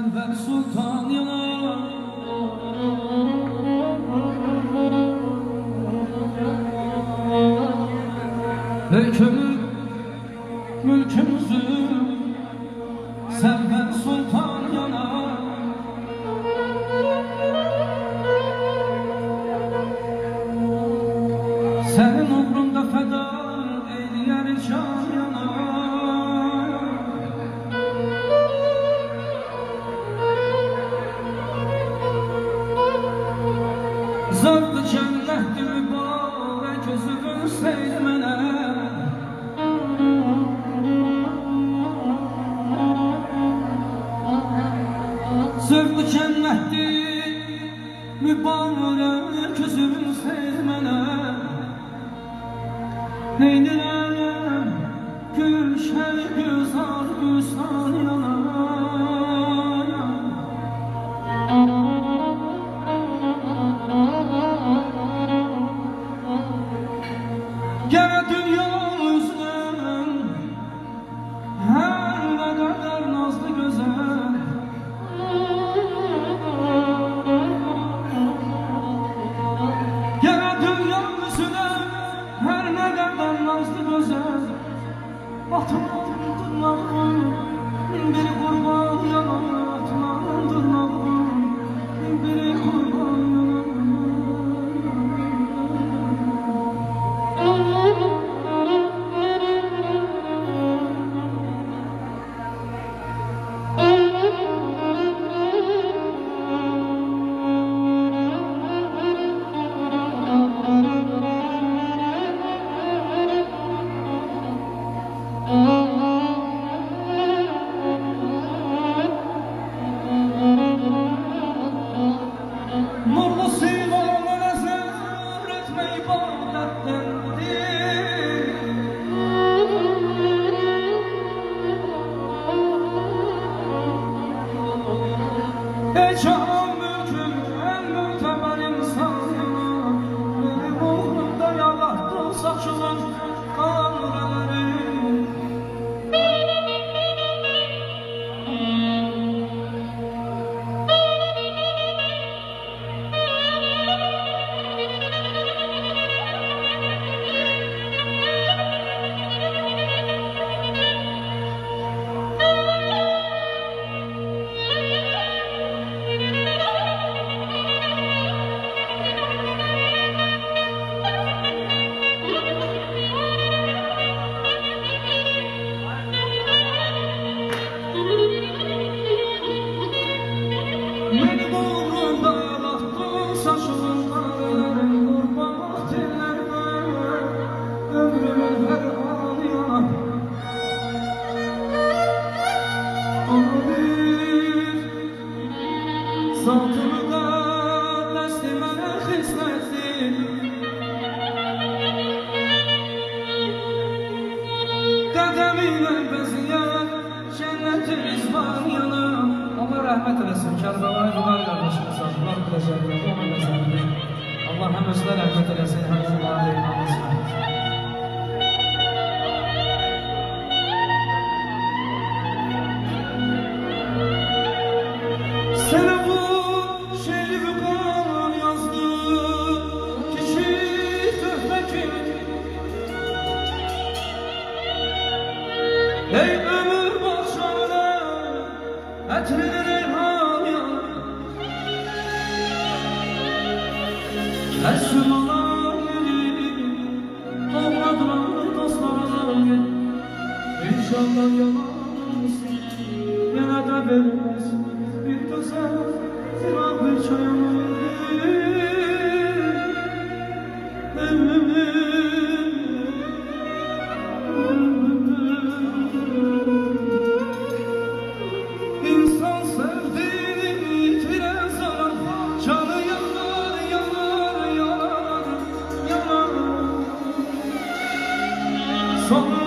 Server Sultan yana hükmü mülkümüzü Server Sultan yana senin uğrunda feda eyleyər can yana Zavlı cənnətdir mübarək özünün seyr mənə Zavlı cənnətdir mübarək özünün seyr mənə Neynirəm gülşən gözar güzar yana Gene dünya üzünden her ne kadar nazlı güzel Gene dünya üzünden her ne kadar nazlı güzel Batman dırnağım bir kurban yalan Batman dırnağım bir kurban yalan Nurlu simanı nezar etme ibadettendir Ey can mülküm en müteber insanına Benim uğrumda yalattın saçılan kanureleri Benim uğrumda yalattın saçımın karelerin Kurban vaktillerine ömrümün her anı yanar Onu bir zatımı da neslime hizmettin Qədəminə bəziyər cənnətimiz var yana Allah rəhmət eləsin, Kərbəlayı Vüqar qardaşımız Allah biləcəkdir, ona məzəmdir Allah həm özünə rəhmət eləsin, həm onlara eynamasın Sənə bu şeiri Vüqar yazdı Kiçik töhfə kimi Ey ömür bahçədə ətrini reyhan yan Əsr olan yeri Doğmadıran dostlarına gel İnşallah yalansın Yenə də verməz bir gözəl Zira bir çayamı İnsan sevdiğini bitiren zaman canı yanar, yanar, yanar, yanar Sonra